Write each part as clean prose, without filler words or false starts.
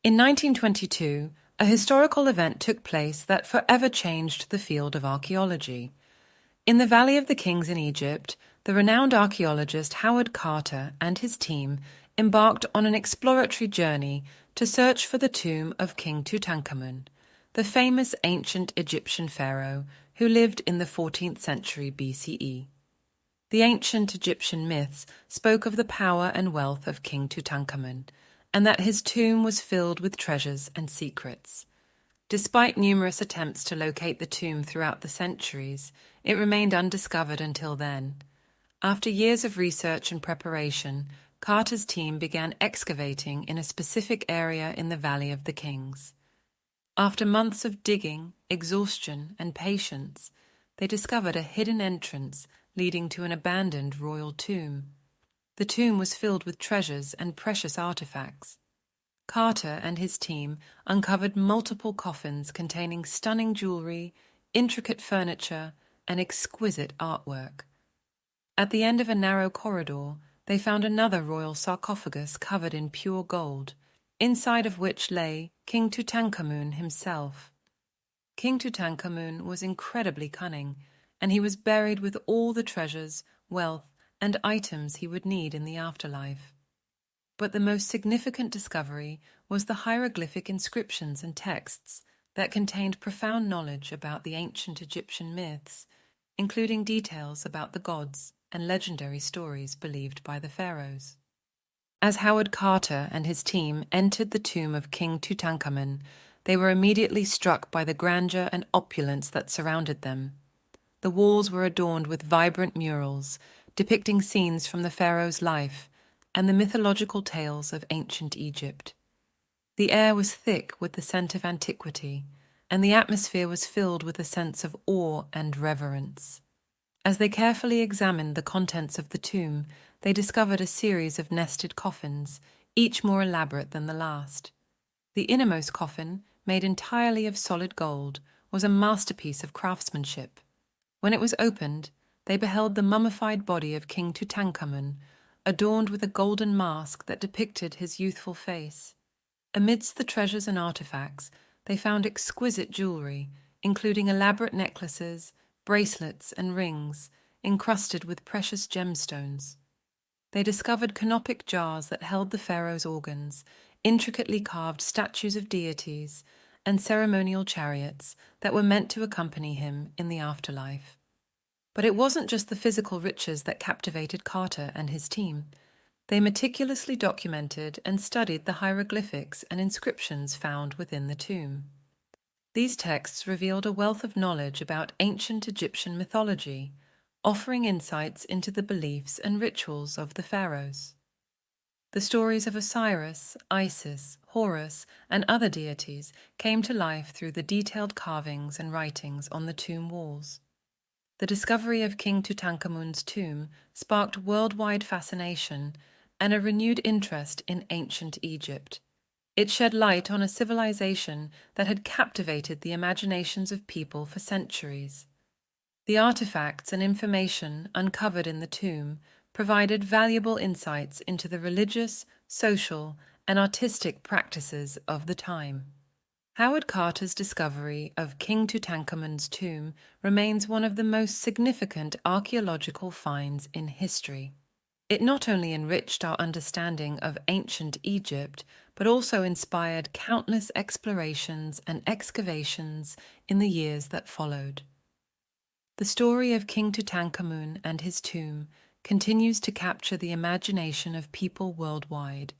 In 1922, a historical event took place that forever changed the field of archaeology. In the Valley of the Kings in Egypt, the renowned archaeologist Howard Carter and his team embarked on an exploratory journey to search for the tomb of King Tutankhamun, the famous ancient Egyptian pharaoh who lived in the 14th century BCE. The ancient Egyptian myths spoke of the power and wealth of King Tutankhamun, and that his tomb was filled with treasures and secrets. Despite numerous attempts to locate the tomb throughout the centuries, it remained undiscovered until then. After years of research and preparation, Carter's team began excavating in a specific area in the Valley of the Kings. After months of digging, exhaustion, and patience, they discovered a hidden entrance leading to an abandoned royal tomb. The tomb was filled with treasures and precious artifacts. Carter and his team uncovered multiple coffins containing stunning jewelry, intricate furniture, and exquisite artwork. At the end of a narrow corridor, they found another royal sarcophagus covered in pure gold, inside of which lay King Tutankhamun himself. King Tutankhamun was incredibly cunning, and he was buried with all the treasures, wealth, and items he would need in the afterlife. But the most significant discovery was the hieroglyphic inscriptions and texts that contained profound knowledge about the ancient Egyptian myths, including details about the gods and legendary stories believed by the pharaohs. As Howard Carter and his team entered the tomb of King Tutankhamun, they were immediately struck by the grandeur and opulence that surrounded them. The walls were adorned with vibrant murals, depicting scenes from the pharaoh's life and the mythological tales of ancient Egypt. The air was thick with the scent of antiquity, and the atmosphere was filled with a sense of awe and reverence. As they carefully examined the contents of the tomb, they discovered a series of nested coffins, each more elaborate than the last. The innermost coffin, made entirely of solid gold, was a masterpiece of craftsmanship. When it was opened, they beheld the mummified body of King Tutankhamun, adorned with a golden mask that depicted his youthful face. Amidst the treasures and artifacts, they found exquisite jewelry, including elaborate necklaces, bracelets, and rings, encrusted with precious gemstones. They discovered canopic jars that held the pharaoh's organs, intricately carved statues of deities, and ceremonial chariots that were meant to accompany him in the afterlife. But it wasn't just the physical riches that captivated Carter and his team. They meticulously documented and studied the hieroglyphics and inscriptions found within the tomb. These texts revealed a wealth of knowledge about ancient Egyptian mythology, offering insights into the beliefs and rituals of the pharaohs. The stories of Osiris, Isis, Horus, and other deities came to life through the detailed carvings and writings on the tomb walls. The discovery of King Tutankhamun's tomb sparked worldwide fascination and a renewed interest in ancient Egypt. It shed light on a civilization that had captivated the imaginations of people for centuries. The artifacts and information uncovered in the tomb provided valuable insights into the religious, social, and artistic practices of the time. Howard Carter's discovery of King Tutankhamun's tomb remains one of the most significant archaeological finds in history. It not only enriched our understanding of ancient Egypt, but also inspired countless explorations and excavations in the years that followed. The story of King Tutankhamun and his tomb continues to capture the imagination of people worldwide,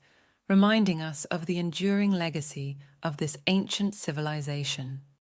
reminding us of the enduring legacy of this ancient civilization.